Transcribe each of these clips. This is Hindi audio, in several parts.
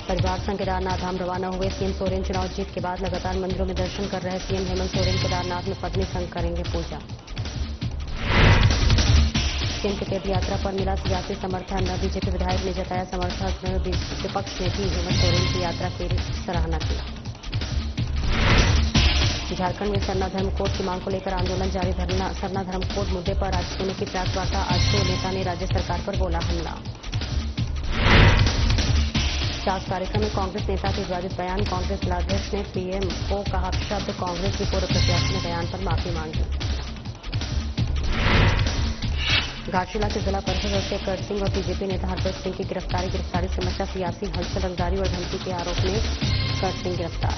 परिवार संग केदारनाथ धाम रवाना हुए सीएम सोरेन। चुनाव जीत के बाद लगातार मंदिरों में दर्शन कर रहे सीएम हेमंत सोरेन केदारनाथ में पत्नी संग करेंगे पूजा। सीएम की तीर्थ यात्रा पर मिला सियासी समर्थन। बीजेपी विधायक ने जताया समर्थन। विपक्ष ने भी हेमंत सोरेन की यात्रा की सराहना की। झारखंड में सरना धर्म कोड की मांग को लेकर आंदोलन जारी। सरना धर्म कोड मुद्दे पर आज सोनू की प्रेस वार्ता। आजसू नेता ने राज्य सरकार पर बोला हमला। चास कार्यक्रम में कांग्रेस नेता के विवादित बयान। कांग्रेस जिलाध्यक्ष ने पीएम को कहा शब्द। कांग्रेस की पूर्व प्रत्याशी ने बयान पर माफी मांगी। घाटशिला के जिला परिषद अध्यक्ष कर सिंह और बीजेपी नेता हरप्रीत सिंह की गिरफ्तारी से मचा सियासी हलचल। रंगदारी और धमकी के आरोप में कर सिंह गिरफ्तार।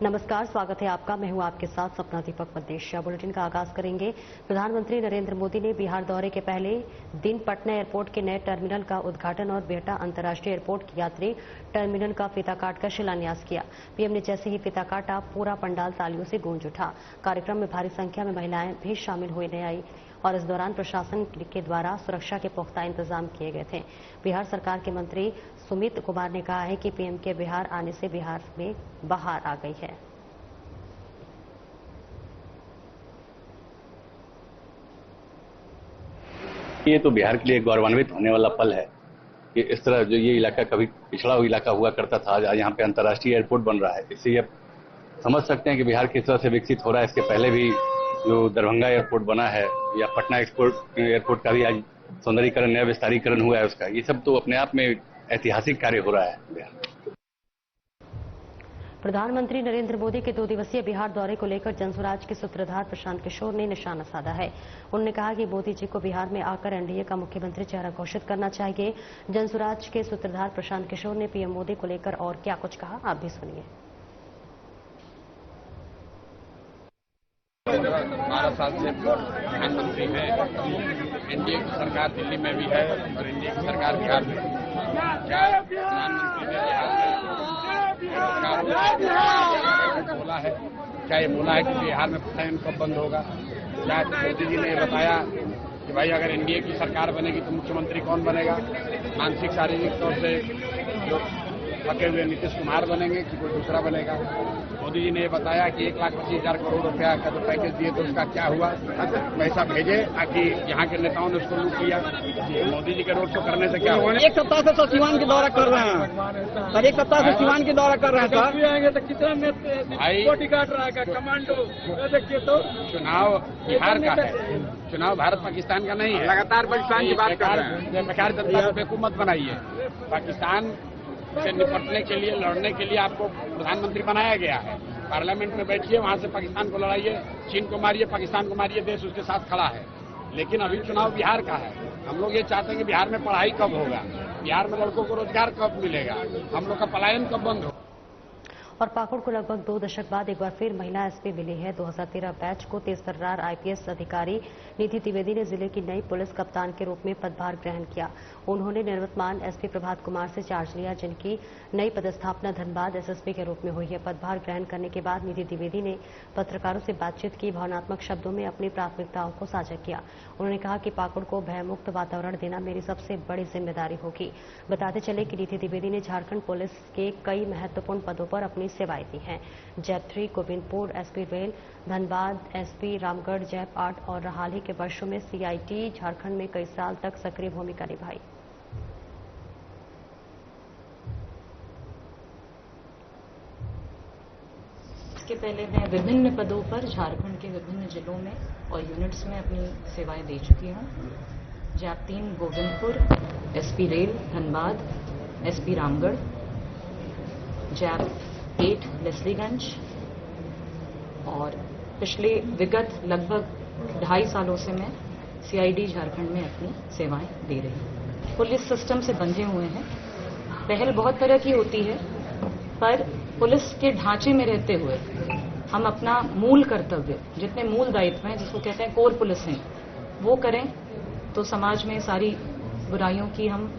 नमस्कार, स्वागत है आपका। मैं हूं आपके साथ सपना दीपक मदेशिया। बुलेटिन का आगाज करेंगे। प्रधानमंत्री नरेंद्र मोदी ने बिहार दौरे के पहले दिन पटना एयरपोर्ट के नए टर्मिनल का उद्घाटन और बिहटा अंतर्राष्ट्रीय एयरपोर्ट की यात्री टर्मिनल का फीता काटकर शिलान्यास किया। पीएम ने जैसे ही फीता काटा, पूरा पंडाल तालियों से गूंज उठा। कार्यक्रम में भारी संख्या में महिलाएं भी शामिल होने आई और इस दौरान प्रशासन के द्वारा सुरक्षा के पुख्ता इंतजाम किए गए थे। बिहार सरकार के मंत्री सुमित कुमार ने कहा है कि पीएम के बिहार आने से बिहार में बहार आ गई है। ये तो बिहार के लिए एक गौरवान्वित होने वाला पल है कि इस तरह जो ये इलाका कभी पिछड़ा हुआ इलाका हुआ करता था, आज यहाँ पे अंतर्राष्ट्रीय एयरपोर्ट बन रहा है। इससे ये समझ सकते हैं कि बिहार किस तरह से विकसित हो रहा है। इसके पहले भी जो दरभंगा एयरपोर्ट बना है या पटना एयरपोर्ट का भी आज सौंदर्यीकरण, नया विस्तारीकरण हुआ है उसका। ये सब तो अपने आप में ऐतिहासिक कार्य हो रहा है बिहार। प्रधानमंत्री नरेंद्र मोदी के 2 दिवसीय बिहार दौरे को लेकर जनसुराज के सूत्रधार प्रशांत किशोर ने निशाना साधा है। उन्होंने कहा कि मोदी जी को बिहार में आकर एनडीए का मुख्यमंत्री चेहरा घोषित करना चाहिए। जनसुराज के सूत्रधार प्रशांत किशोर ने पीएम मोदी को लेकर और क्या कुछ कहा, आप भी सुनिए। 12 साल से प्रधानमंत्री है। एनडीए की सरकार दिल्ली में भी है और एनडीए की सरकार बिहार में। क्या प्रधानमंत्री ने बिहार में बोला है? क्या ये बोला है कि बिहार में पलायन कब बंद होगा? क्या मोदी जी ने बताया कि भाई अगर एनडीए की सरकार बनेगी तो मुख्यमंत्री कौन बनेगा? मानसिक शारीरिक तौर से जो थके हुए नीतीश कुमार बनेंगे कि कोई दूसरा बनेगा? मोदी जी ने ये बताया कि 1,25,000 करोड़ रुपया का जो पैकेज दिए तो उसका क्या हुआ? पैसा भेजे ताकि यहाँ के नेताओं ने उसको लूट लिया। मोदी जी के रोड शो करने से क्या हुआ? एक सप्ताह से सीवान की दौरा कर रहे हैं सर। एक सप्ताह से सीवान की दौरा कर रहे हैं सर। आएंगे तो कितना बॉडी गार्ड रहेगा, कमांडो देखिए। तो चुनाव बिहार का है, चुनाव भारत पाकिस्तान का नहीं है। लगातार पाकिस्तान की बात कर रहे हैं। बेकार जनता को बेवकूफ मत बनाइए। पाकिस्तान से निपटने के लिए, लड़ने के लिए आपको प्रधानमंत्री बनाया गया है। पार्लियामेंट में बैठिए, वहां से पाकिस्तान को लड़ाइए, चीन को मारिए, पाकिस्तान को मारिए, देश उसके साथ खड़ा है। लेकिन अभी चुनाव बिहार का है। हम लोग ये चाहते हैं कि बिहार में पढ़ाई कब होगा, बिहार में लड़कों को रोजगार कब मिलेगा, हम लोग का पलायन कब बंद होगा। और पाकुड़ को लगभग 2 दशक बाद एक बार फिर महिला एसपी मिली है। 2013 बैच को तेज तर्रार आईपीएस अधिकारी निधि द्विवेदी ने जिले की नई पुलिस कप्तान के रूप में पदभार ग्रहण किया। उन्होंने निवर्तमान एसपी प्रभात कुमार से चार्ज लिया, जिनकी नई पदस्थापना धनबाद एसएसपी के रूप में हुई है। पदभार ग्रहण करने के बाद निधि द्विवेदी ने पत्रकारों से बातचीत की, भावनात्मक शब्दों में अपनी प्राथमिकताओं को साझा किया। उन्होंने कहा कि पाकुड़ को भयमुक्त वातावरण देना मेरी सबसे बड़ी जिम्मेदारी होगी। बताते चले कि निधि द्विवेदी ने झारखंड पुलिस के कई महत्वपूर्ण पदों पर अपनी सेवाएं दी हैं। JAP 3, Govindpur SP rail, Dhanbad SP, Ramgarh, JAP 8 और हाल ही के वर्षों में सीआईटी झारखंड में कई साल तक सक्रिय भूमिका निभाई। इसके पहले मैं विभिन्न पदों पर झारखंड के विभिन्न जिलों में और यूनिट्स में अपनी सेवाएं दे चुकी हूं। JAP 3 Govindpur SP rail, Dhanbad SP, Ramgarh, JAP 8 Leslieganj और पिछले विगत लगभग 2.5 सालों से मैं सीआईडी झारखंड में अपनी सेवाएं दे रही हूं। पुलिस सिस्टम से बंधे हुए हैं। पहल बहुत तरह की होती है, पर पुलिस के ढांचे में रहते हुए हम अपना मूल कर्तव्य, जितने मूल दायित्व हैं, जिसको कहते हैं कोर पुलिसिंग, वो करें तो समाज में सारी बुराइयों की हम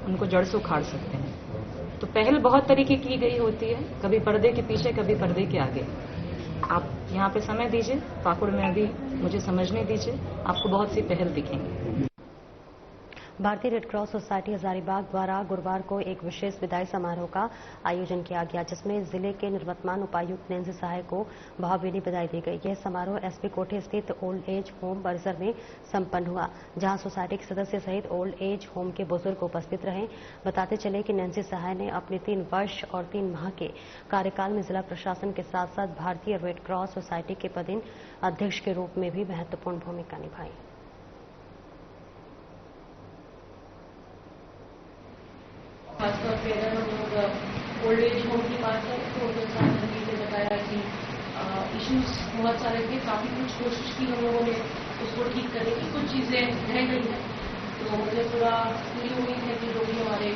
उनको जड़ से उखाड़ सकते हैं। तो पहल बहुत तरीके की गई होती है, कभी पर्दे के पीछे, कभी पर्दे के आगे। आप यहाँ पे समय दीजिए, पाकुड़ में अभी मुझे समझने दीजिए, आपको बहुत सी पहल दिखेंगी। भारतीय रेड क्रॉस सोसाइटी हजारीबाग द्वारा गुरुवार को एक विशेष विदाई समारोह का आयोजन किया गया, जिसमें जिले के निवर्तमान उपायुक्त नैन्सी सहाय को भावभीनी बधाई दी गई। यह समारोह एसपी कोठी स्थित ओल्ड एज होम परिसर में संपन्न हुआ, जहां सोसाइटी के सदस्य सहित ओल्ड एज होम के बुजुर्ग उपस्थित रहे। बताते चले कि नैन्सी सहाय ने अपने 3 वर्ष और 3 माह के कार्यकाल में जिला प्रशासन के साथ साथ भारतीय रेड क्रॉस सोसाइटी के पदेन अध्यक्ष के रूप में भी महत्वपूर्ण भूमिका निभाई। खासतौर पे अगर हम लोग ओल्ड एज होम की बात करें तो उनके साथ ने बताया कि इश्यूज बहुत सारे थे, काफी कुछ कोशिश की हम लोगों ने उसको ठीक करने की, कुछ चीजें रह गई हैं। तो मुझे पूरी उम्मीद है कि जो भी हमारे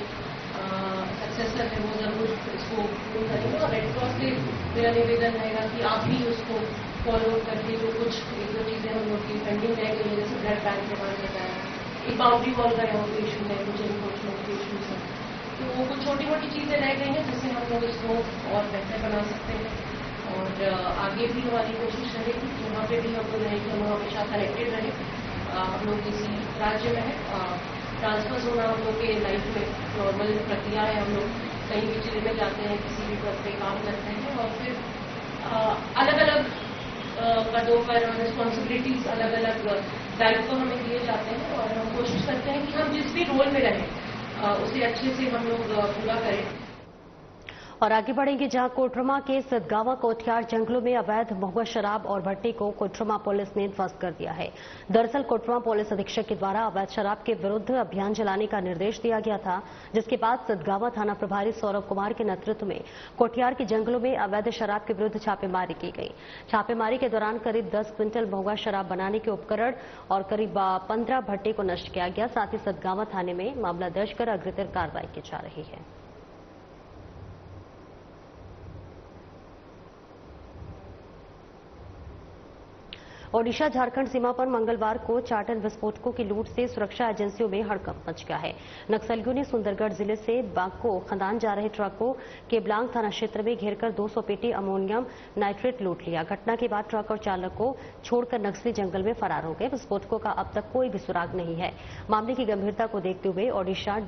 सक्सेसर है वो जरूर इसको पूर्ण करेंगे। और रेड क्रॉस से मेरा निवेदन रहेगा कि आप भी उसको फॉलो करके जो कुछ एक दो चीजें हम लोग की पेंडिंग रह गई है, जैसे ब्लड बैंक के बारे में बताया, एक बाउंड्री वॉल का यहाँ पे इशू है, कुछ इन्फोर्समेंट के इशूज हैं, तो वो कुछ छोटी मोटी चीजें रह गई हैं जिससे हम लोग इसको और बेहतर बना सकते हैं। और आगे भी हमारी कोशिश रहेगी कि वहाँ पे भी हम लोग रहें कि हम हमेशा कनेक्टेड रहे। हम लोग इसी राज्य में है, ट्रांसफर होना हम लोग के लाइफ में नॉर्मल प्रक्रिया है। हम लोग कहीं भी जिले में जाते हैं, किसी भी पद पे काम करते हैं और फिर अलग अलग पदों पर रिस्पॉन्सिबिलिटीज, अलग अलग दायित्व हमें दिए जाते हैं और हम कोशिश करते हैं कि हम जिस भी रोल में रहें उसे अच्छे से हम लोग पूरा करें। और आगे बढ़ेंगे, जहां कोटरमा के सदगावा कोठियार जंगलों में अवैध महुआ शराब और भट्टी को कोटरमा पुलिस ने ध्वस्त कर दिया है। दरअसल कोटरमा पुलिस अधीक्षक के द्वारा अवैध शराब के विरुद्ध अभियान चलाने का निर्देश दिया गया था, जिसके बाद सदगावा थाना प्रभारी सौरभ कुमार के नेतृत्व में कोठियार के जंगलों में अवैध शराब के विरुद्ध छापेमारी की गई। छापेमारी के दौरान करीब 10 क्विंटल महुआ शराब बनाने के उपकरण और करीब 15 भट्टे को नष्ट किया गया। साथ ही सदगावा थाने में मामला दर्ज कर अग्रिम कार्रवाई की जा रही है। ओडिशा झारखंड सीमा पर मंगलवार को चार्टन विस्फोटकों की लूट से सुरक्षा एजेंसियों में हड़कंप मच गया है। नक्सलियों ने सुंदरगढ़ जिले से बाको खदान जा रहे ट्रक को केबलांग थाना क्षेत्र में घेरकर 200 पेटी अमोनियम नाइट्रेट लूट लिया। घटना के बाद ट्रक और चालक को छोड़कर नक्सली जंगल में फरार हो गए। विस्फोटकों का अब तक कोई भी सुराग नहीं है। मामले की गंभीरता को देखते हुए ओडिशा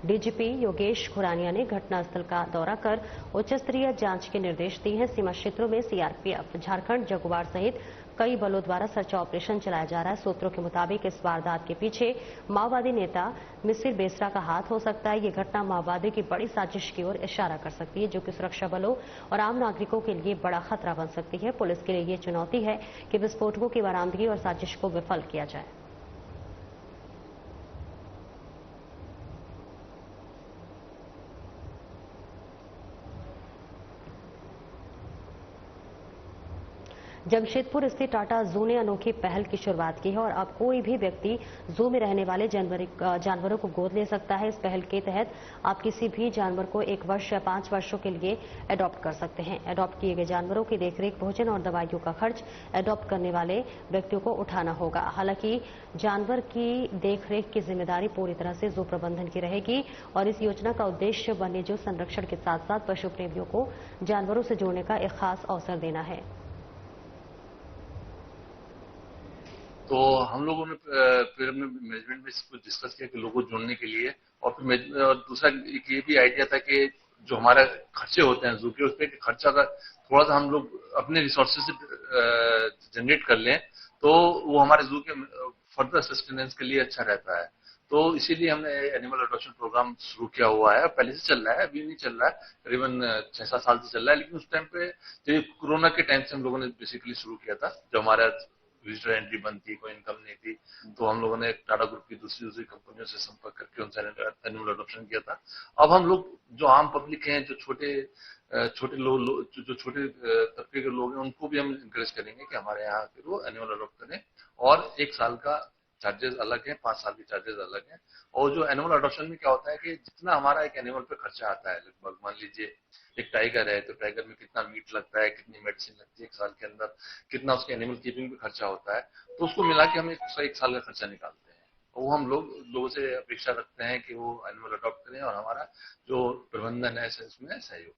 डीजीपी योगेश खुरानिया ने घटनास्थल का दौरा कर उच्च स्तरीय जांच के निर्देश दिए हैं। सीमा क्षेत्रों में सीआरपीएफ, झारखंड जगुआर सहित कई बलों द्वारा सर्च ऑपरेशन चलाया जा रहा है। सूत्रों के मुताबिक इस वारदात के पीछे माओवादी नेता मिसिर बेसरा का हाथ हो सकता है। ये घटना माओवादियों की बड़ी साजिश की ओर इशारा कर सकती है, जो कि सुरक्षा बलों और आम नागरिकों के लिए बड़ा खतरा बन सकती है। पुलिस के लिए ये चुनौती है कि विस्फोटकों की बरामदगी और साजिश को विफल किया जाए। जमशेदपुर स्थित टाटा जू ने अनोखी पहल की शुरुआत की है और अब कोई भी व्यक्ति जू में रहने वाले जानवरों को गोद ले सकता है। इस पहल के तहत आप किसी भी जानवर को 1 वर्ष या 5 वर्षों के लिए एडॉप्ट कर सकते हैं। एडॉप्ट किए गए जानवरों की देखरेख, भोजन और दवाइयों का खर्च एडॉप्ट करने वाले व्यक्तियों को उठाना होगा। हालांकि जानवर की देखरेख की जिम्मेदारी पूरी तरह से जू प्रबंधन की रहेगी और इस योजना का उद्देश्य वन्यजीव संरक्षण के साथ साथ पशु प्रेमियों को जानवरों से जोड़ने का एक खास अवसर देना है। तो हम लोगों ने फिर अपने मैनेजमेंट में इसको डिस्कस किया कि लोगों को जोड़ने के लिए, और फिर और दूसरा एक ये भी आइडिया था कि जो हमारे खर्चे होते हैं जू के, उस पर खर्चा अगर थोड़ा सा हम लोग अपने रिसोर्सेज से जनरेट कर लें तो वो हमारे जू के फर्दर सस्टेनेंस के लिए अच्छा रहता है। तो इसीलिए हमने एनिमल अडॉप्शन प्रोग्राम शुरू किया हुआ है। पहले से चल रहा है, अभी नहीं चल रहा है, करीबन 6-7 साल से चल रहा है। लेकिन उस टाइम पे जब कोरोना के टाइम से हम लोगों ने बेसिकली शुरू किया था, जब हमारा विजिटर एंट्री बंद थी, कोई इनकम नहीं थी, तो हम लोगों ने टाटा ग्रुप की दूसरी कंपनियों से संपर्क करके उनसे एनिमल अडॉप्शन किया था। अब हम लोग जो आम पब्लिक हैं, जो छोटे लोग, जो छोटे तबके के लोग हैं, उनको भी हम इंकरेज करेंगे कि हमारे यहाँ आकर वो एनिमल अडॉप्ट करें। और 1 साल का चार्जेस अलग है, 5 साल के चार्जेस अलग हैं। और जो एनिमल अडॉप्शन में क्या होता है कि जितना हमारा एक एनिमल पे खर्चा आता है, लगभग मान लीजिए एक टाइगर है तो टाइगर में कितना मीट लगता है, कितनी मेडिसिन लगती है 1 साल के अंदर, कितना उसके एनिमल कीपिंग पे खर्चा होता है, तो उसको मिला के हम 1 साल का खर्चा निकालते हैं। वो हम लोगों से अपेक्षा रखते हैं कि वो एनिमल अडॉप्ट करें और हमारा जो प्रबंधन है इसमें सहयोग।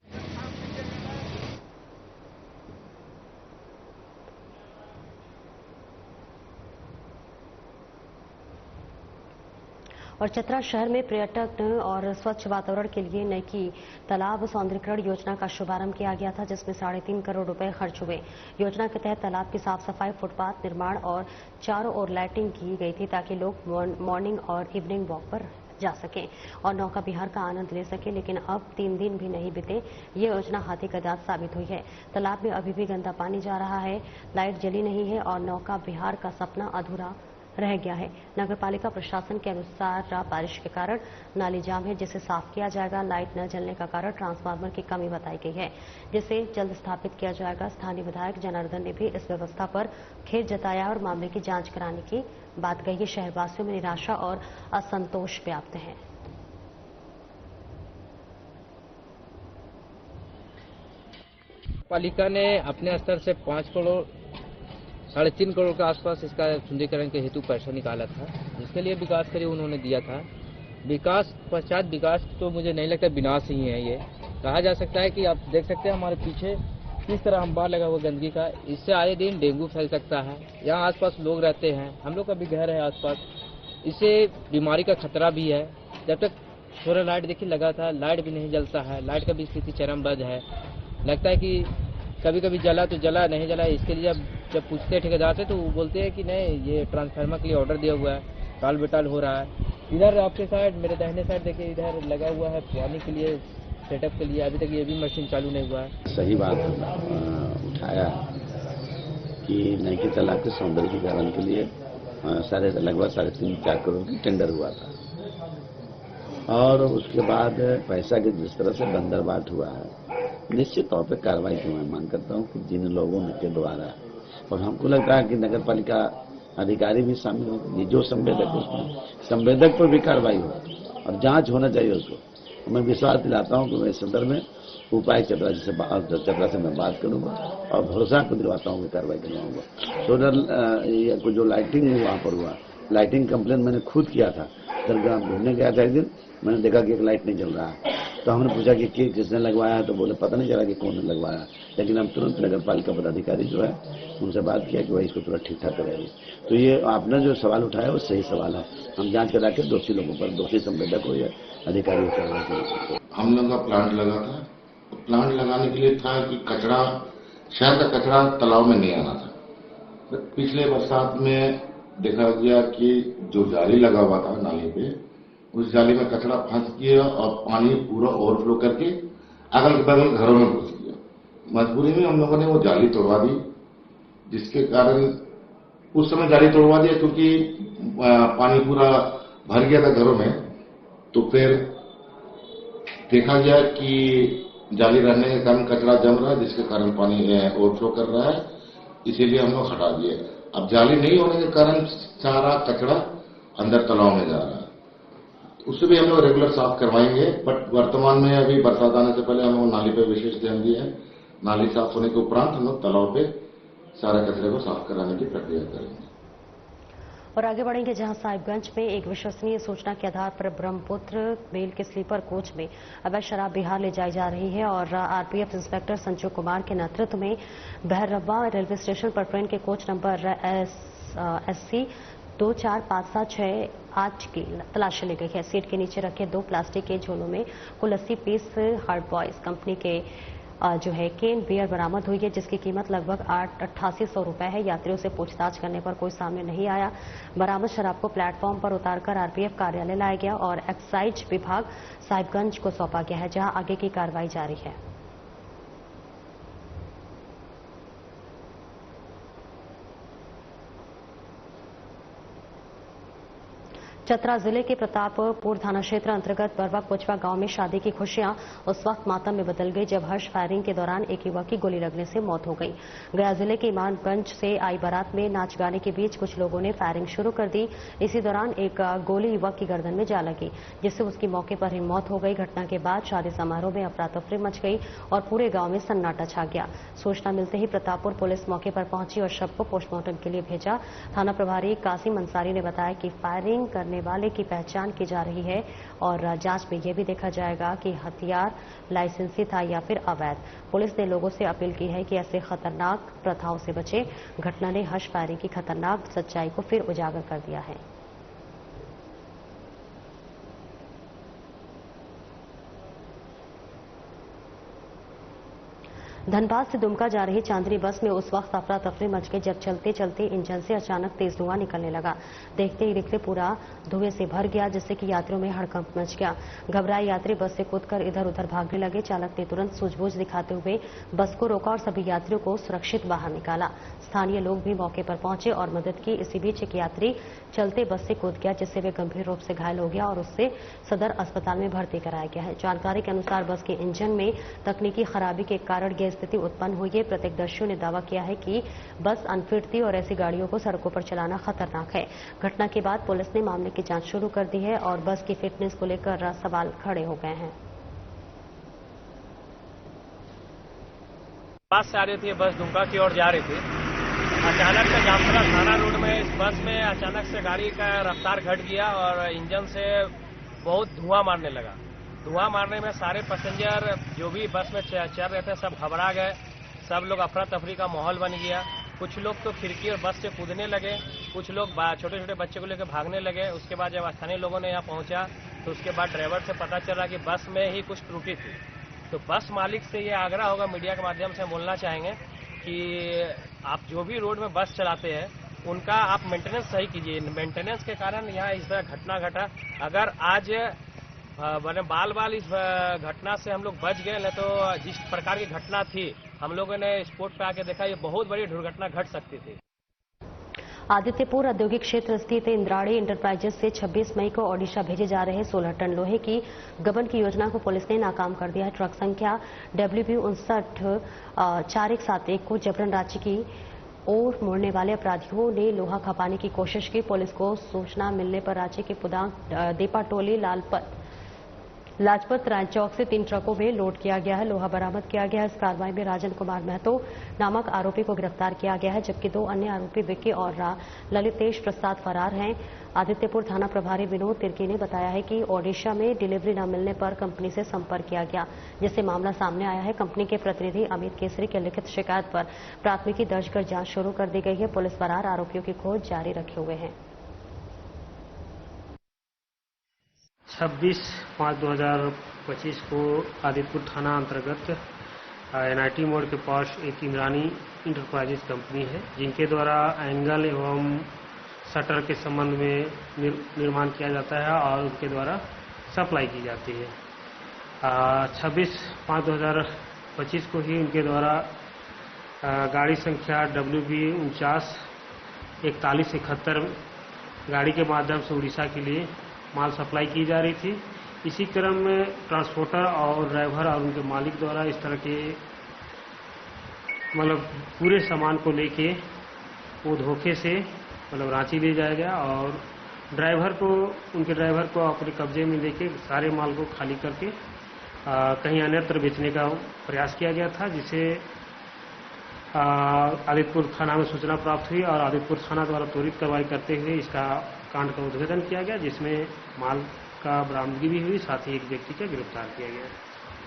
और चतरा शहर में पर्यटन और स्वच्छ वातावरण के लिए नई तालाब सौंदर्यीकरण योजना का शुभारंभ किया गया था, जिसमें 3.5 करोड़ रुपए खर्च हुए। योजना के तहत तालाब की साफ सफाई, फुटपाथ निर्माण और चारों ओर लाइटिंग की गई थी ताकि लोग मॉर्निंग और इवनिंग वॉक पर जा सकें और नौका विहार का आनंद ले सकें। लेकिन अब 3 दिन भी नहीं बीते, ये योजना हाथी का दांत साबित हुई है। तालाब में अभी भी गंदा पानी जा रहा है, लाइट जली नहीं है और नौका विहार का सपना अधूरा रह गया है। नगरपालिका प्रशासन के अनुसार बारिश के कारण नाली जाम है, जिसे साफ किया जाएगा। लाइट न जलने का कारण ट्रांसफार्मर की कमी बताई गई है, जिसे जल्द स्थापित किया जाएगा। स्थानीय विधायक जनार्दन ने भी इस व्यवस्था पर खेद जताया और मामले की जांच कराने की बात कही है। शहरवासियों में निराशा और असंतोष व्याप्त है। पालिका ने अपने स्तर से 5 करोड़ 3.5 करोड़ के आसपास इसका सुंदरीकरण के हेतु पैसा निकाला था, जिसके लिए विकास के लिए उन्होंने दिया था। विकास पश्चात विकास तो मुझे नहीं लगता विनाश ही है। ये कहा जा सकता है कि आप देख सकते हैं हमारे पीछे किस तरह अंबार लगा हुआ गंदगी का। इससे आए दिन डेंगू फैल सकता है। यहाँ आसपास लोग रहते हैं, हम लोग का भी घर है आसपास, इससे बीमारी का खतरा भी है। जब तक सोलर लाइट देखिए लगा था, लाइट भी नहीं जलता है, लाइट का भी स्थिति चरमबद्ध है। लगता है कि कभी कभी जला तो जला, नहीं जला। इसके लिए जब पूछते हैं ठेकेदार से तो वो बोलते हैं कि नहीं, ये ट्रांसफार्मर के लिए ऑर्डर दिया हुआ है, टाल बेटाल हो रहा है। इधर आपके साइड, मेरे दाहिने साइड देखिए, इधर लगा हुआ है पानी के लिए, सेटअप के लिए। अभी तक ये भी मशीन चालू नहीं हुआ है। सही बात उठाया कि नैकी तालाब के सौंदर्यीकरण के लिए लगभग 3.5-4 करोड़ की टेंडर हुआ था और उसके बाद पैसा की जिस तरह से बंदरबाट हुआ है, निश्चित तौर पर कार्रवाई की मैं मांग करता हूं कि जिन लोगों के द्वारा, और हमको लगता है कि नगर पालिका अधिकारी भी शामिल हो, जो संवेदक उसमें संवेदक पर भी कार्रवाई हो और जांच होना चाहिए उसको। मैं विश्वास दिलाता हूं कि मैं इस संदर्भ में उपायुक्त चतरा से मैं बात करूंगा और भरोसा को दिलवाता हूं कि कार्रवाई करवाऊंगा। सोलर को जो लाइटिंग वहां पर हुआ, लाइटिंग कंप्लेन मैंने खुद किया था। दरगाह घूमने गया था एक दिन, मैंने देखा कि एक लाइट नहीं जल रहा है, तो हमने पूछा कि किसने लगवाया है, तो बोले पता नहीं चला कि कौन ने लगवाया। लेकिन हम तुरंत नगर पालिका पदाधिकारी जो है उनसे बात किया कि वही इसको तुरंत ठीक ठाक करेंगे। तो ये आपने जो सवाल उठाया वो सही सवाल है। हम जांच करा के दोषी लोगों पर, दोषी संवेदक हो या अधिकारी हो, कार्रवाई। हम लोग का प्लांट लगा था, तो प्लांट लगाने के लिए था कि कचरा, शहर का कचरा तालाब में नहीं आना था। तो पिछले बरसात में देखा गया कि जो जाली लगा हुआ था नाली पे, उस जाली में कचरा फंस गया और पानी पूरा ओवरफ्लो करके अगल बगल घरों में घुस गया। मजबूरी में हम लोगों ने वो जाली तोड़वा दी, जिसके कारण उस समय जाली तोड़वा दिया क्योंकि पानी पूरा भर गया था घरों में। तो फिर देखा गया कि जाली रहने के कारण कचरा जम रहा है, जिसके कारण पानी ओवरफ्लो कर रहा है, इसीलिए हम लोग हटा दिए। अब जाली नहीं होने के कारण सारा कचरा अंदर तालाब में जा रहा है। उससे भी हम लोग रेगुलर साफ करवाएंगे, बट वर्तमान में अभी बरसात आने से पहले हम लोग नाली पे विशेष ध्यान दिए हैं। नाली साफ होने के उपरांत हम लोग तालाब पे सारे कचरे को साफ कराने की प्रक्रिया करेंगे। और आगे बढ़ेंगे, जहां साहिबगंज में एक विश्वसनीय सूचना के आधार पर ब्रह्मपुत्र मेल के स्लीपर कोच में अवैध शराब बिहार ले जाई जा रही है और आरपीएफ इंस्पेक्टर संजू कुमार के नेतृत्व में बहरवा रेलवे स्टेशन पर ट्रेन के कोच नंबर SC 24576 की तलाशी ली गई है। सीट के नीचे रखे 2 प्लास्टिक के झोलों में कुल 80 पीस हार्ड बॉयज कंपनी के जो है केन बियर बरामद हुई है, जिसकी कीमत लगभग 8800 रुपए है। यात्रियों से पूछताछ करने पर कोई सामने नहीं आया। बरामद शराब को प्लेटफॉर्म पर उतारकर आरपीएफ कार्यालय लाया गया और एक्साइज विभाग साहिबगंज को सौंपा गया है, जहां आगे की कार्रवाई जारी है। चतरा जिले के प्रतापपुर थाना क्षेत्र अंतर्गत बरवा कोचवा गांव में शादी की खुशियां उस वक्त मातम में बदल गई जब हर्ष फायरिंग के दौरान एक युवक की गोली लगने से मौत हो गई। गया जिले के इमामगंज से आई बारात में नाच गाने के बीच कुछ लोगों ने फायरिंग शुरू कर दी। इसी दौरान एक गोली युवक की गर्दन में जा लगी, जिससे उसकी मौके पर ही मौत हो गई। घटना के बाद शादी समारोह में अफरा तफरी मच गई और पूरे गांव में सन्नाटा छा गया। सूचना मिलते ही प्रतापपुर पुलिस मौके पर पहुंची और शव को पोस्टमार्टम के लिए भेजा। थाना प्रभारी कासिम अंसारी ने बताया कि फायरिंग करने वाले की पहचान की जा रही है और जांच में यह भी देखा जाएगा कि हथियार लाइसेंसी था या फिर अवैध। पुलिस ने लोगों से अपील की है कि ऐसे खतरनाक प्रथाओं से बचें। घटना ने हर्ष फायरिंग की खतरनाक सच्चाई को फिर उजागर कर दिया है। धनबाद से दुमका जा रही चांदनी बस में उस वक्त अफरा तफरी मच गई जब चलते चलते इंजन से अचानक तेज धुआं निकलने लगा। देखते ही देखते पूरा धुएं से भर गया, जिससे कि यात्रियों में हड़कंप मच गया। घबराए यात्री बस से कूदकर इधर उधर भागने लगे। चालक ने तुरंत सूझबूझ दिखाते हुए बस को रोका और सभी यात्रियों को सुरक्षित बाहर निकाला। स्थानीय लोग भी मौके पर पहुंचे और मदद की। इसी बीच एक यात्री चलते बस से कूद गया, जिससे वे गंभीर रूप से घायल हो गया और उससे सदर अस्पताल में भर्ती कराया गया है। जानकारी के अनुसार बस के इंजन में तकनीकी खराबी के कारण यह स्थिति उत्पन्न हुई है। प्रत्यक्षदर्शियों ने दावा किया है कि बस अनफिट थी और ऐसी गाड़ियों को सड़कों पर चलाना खतरनाक है। घटना के बाद पुलिस ने मामले की जांच शुरू कर दी है और बस की फिटनेस को लेकर सवाल खड़े हो गए हैं। बस से आ रही थी, बस दुमका की ओर जा रही थी। अचानक से जामतरा थाना रोड में इस बस में अचानक से गाड़ी का रफ्तार घट गया और इंजन से बहुत धुआं मारने लगा। धुआं मारने में सारे पैसेंजर जो भी बस में चल रहे थे सब घबरा गए। सब लोग अफरा तफरी का माहौल बन गया। कुछ लोग तो खिड़की और बस से कूदने लगे, कुछ लोग छोटे छोटे बच्चे को लेकर भागने लगे। उसके बाद जब स्थानीय लोगों ने यहाँ पहुंचा तो उसके बाद ड्राइवर से पता चला कि बस में ही कुछ त्रुटि थी। तो बस मालिक से ये आग्रह होगा, मीडिया के माध्यम से बोलना चाहेंगे कि आप जो भी रोड में बस चलाते हैं उनका आप मेंटेनेंस सही कीजिए। मेंटेनेंस के कारण यहाँ इस तरह घटना घटा। अगर आज बाल बाल इस घटना से हम लोग बच गए, नहीं तो जिस प्रकार की घटना थी हम लोगों ने स्पॉट पे आके देखा, ये बहुत बड़ी दुर्घटना घट सकती थी। आदित्यपुर औद्योगिक क्षेत्र स्थित इंद्राणी इंटरप्राइजेस से 26 मई को ओडिशा भेजे जा रहे 16 टन लोहे की गबन की योजना को पुलिस ने नाकाम कर दिया है। ट्रक संख्या WB594171 को जबरन रांची की ओर मोड़ने वाले अपराधियों ने लोहा खपाने की कोशिश की। पुलिस को सूचना मिलने पर रांची के पुदांग देपाटोली लाजपत राय चौक से 3 ट्रकों में लोड किया गया है। लोहा बरामद किया गया है। इस कार्रवाई में राजन कुमार महतो नामक आरोपी को गिरफ्तार किया गया है, जबकि 2 अन्य आरोपी विक्की और ललितेश प्रसाद फरार हैं। आदित्यपुर थाना प्रभारी विनोद तिर्की ने बताया है कि ओडिशा में डिलीवरी न मिलने पर कंपनी से संपर्क किया गया, जिससे मामला सामने आया है। कंपनी के प्रतिनिधि अमित केसरी की लिखित शिकायत पर प्राथमिकी दर्ज कर जांच शुरू कर दी गई है। पुलिस फरार आरोपियों की खोज जारी रखे हुए है। 26/5/2025 को आदित्यपुर थाना अंतर्गत NIT मोड़ के पास एक इंद्राणी इंटरप्राइजेस कंपनी है, जिनके द्वारा एंगल एवं शटर के संबंध में निर्माण किया जाता है और उनके द्वारा सप्लाई की जाती है। 26/5/2025 को ही उनके द्वारा गाड़ी संख्या WB494171 गाड़ी के माध्यम से उड़ीसा के लिए माल सप्लाई की जा रही थी। इसी क्रम में ट्रांसपोर्टर और ड्राइवर और उनके मालिक द्वारा इस तरह के पूरे सामान को लेके वो धोखे से रांची ले जाया गया और उनके ड्राइवर को अपने कब्जे में लेके सारे माल को खाली करके कहीं अन्यत्र बेचने का प्रयास किया गया था, जिसे आदित्यपुर थाना में सूचना प्राप्त हुई और आदित्यपुर थाना द्वारा त्वरित कार्रवाई करते हुए इसका कांड का उद्भेदन किया गया, जिसमें माल का बरामदगी भी हुई, साथ ही एक व्यक्ति को गिरफ्तार किया गया।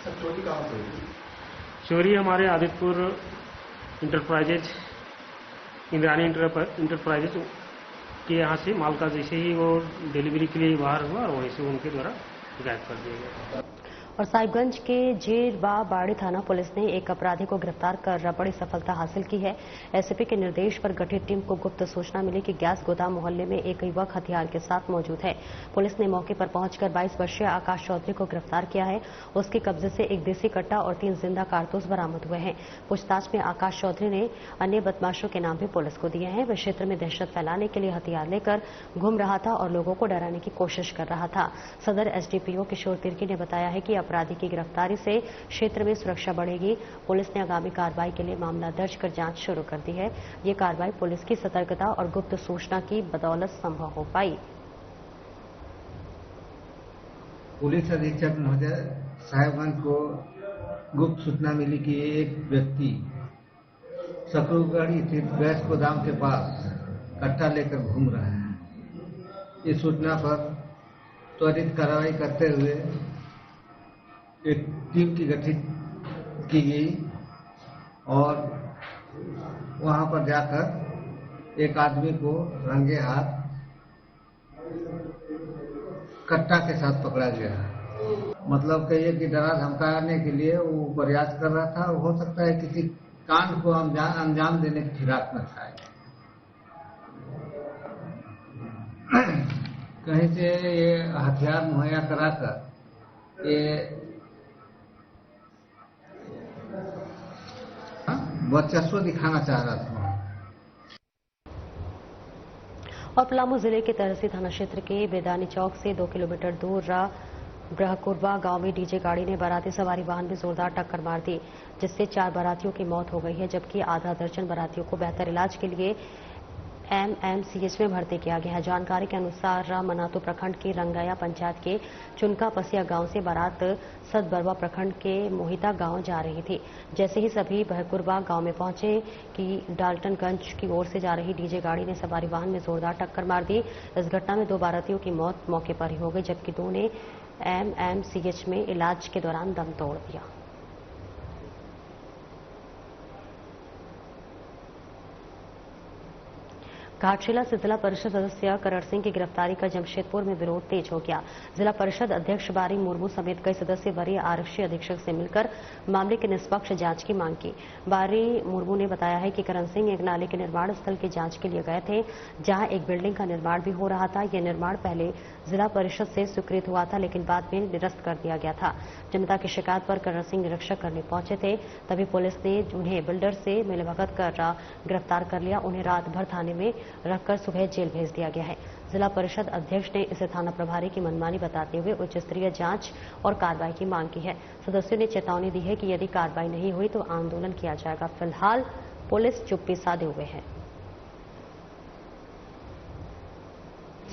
सर, चोरी कहाँ से हुई? चोरी हमारे आदित्यपुर इंटरप्राइजेज इंद्राणी इंटरप्राइजेज के यहाँ से माल का जैसे ही वो डिलीवरी के लिए बाहर हुआ और वहीं से उनके द्वारा गायब कर दिया गया। और साहिबगंज के जेरबाबाड़ी थाना पुलिस ने एक अपराधी को गिरफ्तार कर बड़ी सफलता हासिल की है। एसपी के निर्देश पर गठित टीम को गुप्त सूचना मिली कि गैस गोदाम मोहल्ले में एक युवक हथियार के साथ मौजूद है। पुलिस ने मौके पर पहुंचकर 22 वर्षीय आकाश चौधरी को गिरफ्तार किया है। उसके कब्जे से एक देसी कट्टा और 3 जिंदा कारतूस बरामद हुए हैं। पूछताछ में आकाश चौधरी ने अन्य बदमाशों के नाम भी पुलिस को दिए हैं। वह क्षेत्र में दहशत फैलाने के लिए हथियार लेकर घूम रहा था और लोगों को डराने की कोशिश कर रहा था। सदर एसडीपीओ किशोर तिर्की ने बताया है कि अपराधी की गिरफ्तारी से क्षेत्र में सुरक्षा बढ़ेगी। पुलिस ने आगामी कार्रवाई के लिए मामला दर्ज कर जांच शुरू कर दी है। ये कार्रवाई पुलिस की सतर्कता और गुप्त सूचना की बदौलत संभव हो पाई। पुलिस अधीक्षक महोदय साहिबगंज को गुप्त सूचना मिली कि एक व्यक्ति सकरूगढ़ी स्थित गैस गोदाम के पास कट्टा लेकर घूम रहे हैं। इस सूचना पर त्वरित कार्रवाई करते हुए एक टीम की गठित की गई और वहां पर जाकर एक आदमी को रंगे हाथ कट्टा के साथ पकड़ा गया। मतलब कहिए कि डरा धमकाने के लिए वो प्रयास कर रहा था। हो सकता है किसी कांड को अंजाम देने की फिराक में था। कहीं से ये हथियार मुहैया कराकर ये वर्चस्व दिखाना चाह रहा था। और पलामू जिले के तरसी थाना क्षेत्र के बेदानी चौक से 2 किलोमीटर दूर ब्रहकुरबा गांव में डीजे गाड़ी ने बाराती सवारी वाहन में जोरदार टक्कर मार दी, जिससे 4 बारातियों की मौत हो गई है, जबकि आधा दर्जन बारातियों को बेहतर इलाज के लिए MMCH में भर्ती किया गया है। जानकारी के अनुसार मनातू प्रखंड के रंगाया पंचायत के चुनका पसिया गांव से बारात सतबरवा प्रखंड के मोहिता गांव जा रही थी। जैसे ही सभी बहकुरबा गांव में पहुंचे कि डाल्टनगंज की ओर से जा रही डीजे गाड़ी ने सवारी वाहन में जोरदार टक्कर मार दी। इस घटना में 2 बारातियों की मौत मौके पर ही हो गई, जबकि 2 ने MMCH में इलाज के दौरान दम तोड़ दिया। घाटशिला से जिला परिषद सदस्य करण सिंह की गिरफ्तारी का जमशेदपुर में विरोध तेज हो गया। जिला परिषद अध्यक्ष बारी मुर्मू समेत कई सदस्य वरीय आरक्षी अधीक्षक से मिलकर मामले की निष्पक्ष जांच की मांग की। बारी मुर्मू ने बताया है कि करण सिंह एक नाले के निर्माण स्थल की जांच के लिए गए थे, जहां एक बिल्डिंग का निर्माण भी हो रहा था। यह निर्माण पहले जिला परिषद से स्वीकृत हुआ था, लेकिन बाद में निरस्त कर दिया गया था। जनता की शिकायत पर करण सिंह निरीक्षक करने पहुंचे थे, तभी पुलिस ने उन्हें बिल्डर से मिलीभगत कर गिरफ्तार कर लिया। उन्हें रात भर थाने में रखकर सुबह जेल भेज दिया गया है। जिला परिषद अध्यक्ष ने इसे थाना प्रभारी की मनमानी बताते हुए उच्च स्तरीय जांच और कार्रवाई की मांग की है। सदस्यों ने चेतावनी दी है कि यदि कार्रवाई नहीं हुई तो आंदोलन किया जाएगा। फिलहाल पुलिस चुप्पी साधे हुए है।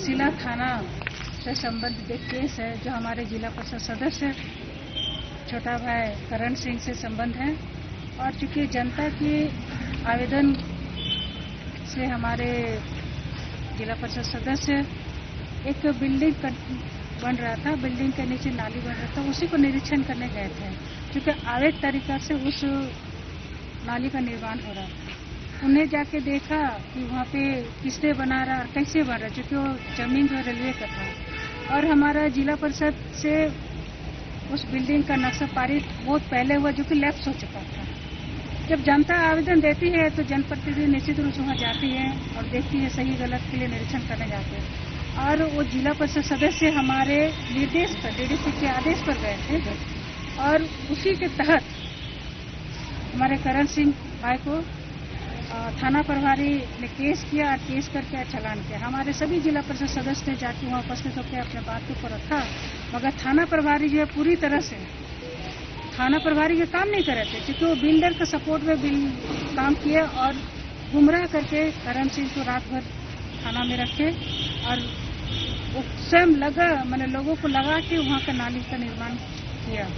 जिला थाना से संबंधित एक केस है जो हमारे जिला परिषद सदस्य छोटा भाई करण सिंह से संबंध है, और चूंकि जनता के आवेदन से हमारे जिला परिषद सदस्य एक बिल्डिंग बन रहा था, बिल्डिंग के नीचे नाली बन रहा था, उसी को निरीक्षण करने गए थे। क्योंकि अवैध तरीका से उस नाली का निर्माण हो रहा था। उन्हें जाके देखा कि वहाँ पे किसने बना रहा और कैसे बन रहा, क्योंकि वो जमीन जो रेलवे का था। और हमारा जिला परिषद से उस बिल्डिंग का नक्शा पारित बहुत पहले हुआ, जो कि लैप्स हो चुका था। जब जनता आवेदन देती है तो जनप्रतिनिधि निश्चित रूप से वहाँ जाती है और देखती है, सही गलत के लिए निरीक्षण करने जाते हैं। और वो जिला परिषद सदस्य हमारे निर्देश पर, DDC के आदेश पर गए थे, और उसी के तहत हमारे करण सिंह भाई को थाना प्रभारी ने केस किया और केस करके चालान किया। हमारे सभी जिला परिषद सदस्य ने जाके वहाँ उपस्थित होकर अपने बात के ऊपर रखा, मगर थाना प्रभारी जो है पूरी तरह से थाना प्रभारी के काम नहीं कर रहे थे, क्योंकि वो बिल्डर के सपोर्ट में काम किए और गुमराह करके करण सिंह को रात भर थाना में रखे। और वो स्वयं मैंने लोगों को लगा के वहाँ का नाली का निर्माण किया।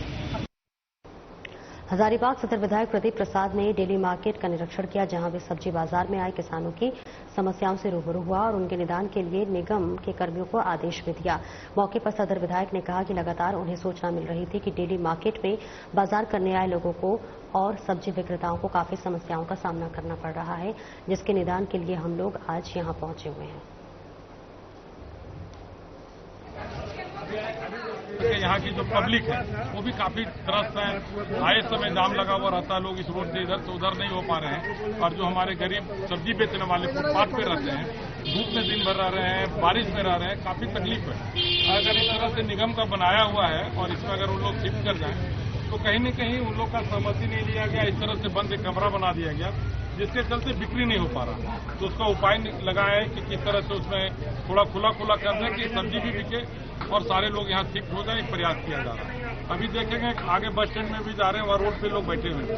हजारीबाग सदर विधायक प्रदीप प्रसाद ने डेली मार्केट का निरीक्षण किया, जहां वे सब्जी बाजार में आए किसानों की समस्याओं से रूबरू हुआ और उनके निदान के लिए निगम के कर्मियों को आदेश भी दिया। मौके पर सदर विधायक ने कहा कि लगातार उन्हें सूचना मिल रही थी कि डेली मार्केट में बाजार करने आए लोगों को और सब्जी विक्रेताओं को काफी समस्याओं का सामना करना पड़ रहा है, जिसके निदान के लिए हम लोग आज यहां पहुंचे हुए हैं। यहाँ की जो पब्लिक है वो भी काफी त्रस्त है। आए समय जाम लगा हुआ रहता है, लोग इस रोड से इधर से उधर नहीं हो पा रहे हैं। और जो हमारे गरीब सब्जी बेचने वाले फुटपाथ पे रहते हैं, धूप में दिन भर रह रहे हैं, बारिश में रह रहे हैं, काफी तकलीफ है। अगर इस तरह से निगम का बनाया हुआ है और इसमें अगर उन लोग शिफ्ट कर जाए तो कहीं न कहीं उन लोग का सहमति नहीं लिया गया, इस तरह से बंद एक कमरा बना दिया गया, जिसके चलते बिक्री नहीं हो पा रहा। तो उसका उपाय लगाया है कि किस तरह से उसमें थोड़ा खुला कर दें कि सब्जी भी बिके और सारे लोग यहाँ शिफ्ट हो जाए, एक प्रयास किया जा रहा है। अभी देखेंगे आगे बस स्टैंड में भी जा रहे हैं, वहाँ रोड पे लोग बैठे हुए हैं।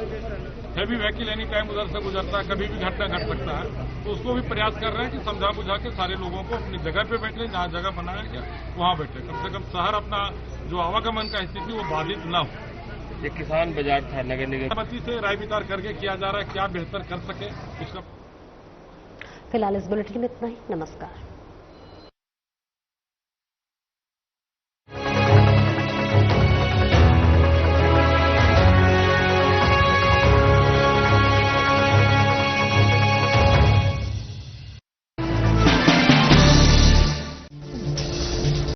हैवी व्हीकल एनी टाइम उधर से गुजरता है, कभी भी घटना घट सकता है। तो उसको भी प्रयास कर रहे हैं कि समझा बुझा के सारे लोगों को अपनी जगह पे बैठे, जहाँ जगह बनाया गया वहाँ बैठे, कम से कम शहर अपना जो आवागमन का स्थिति वो बाधित न हो। ये किसान बाजार था नगर निगम से राय विचार करके किया जा रहा है, क्या बेहतर कर सके उसका। फिलहाल इस बुलेटिन में इतना ही। नमस्कार।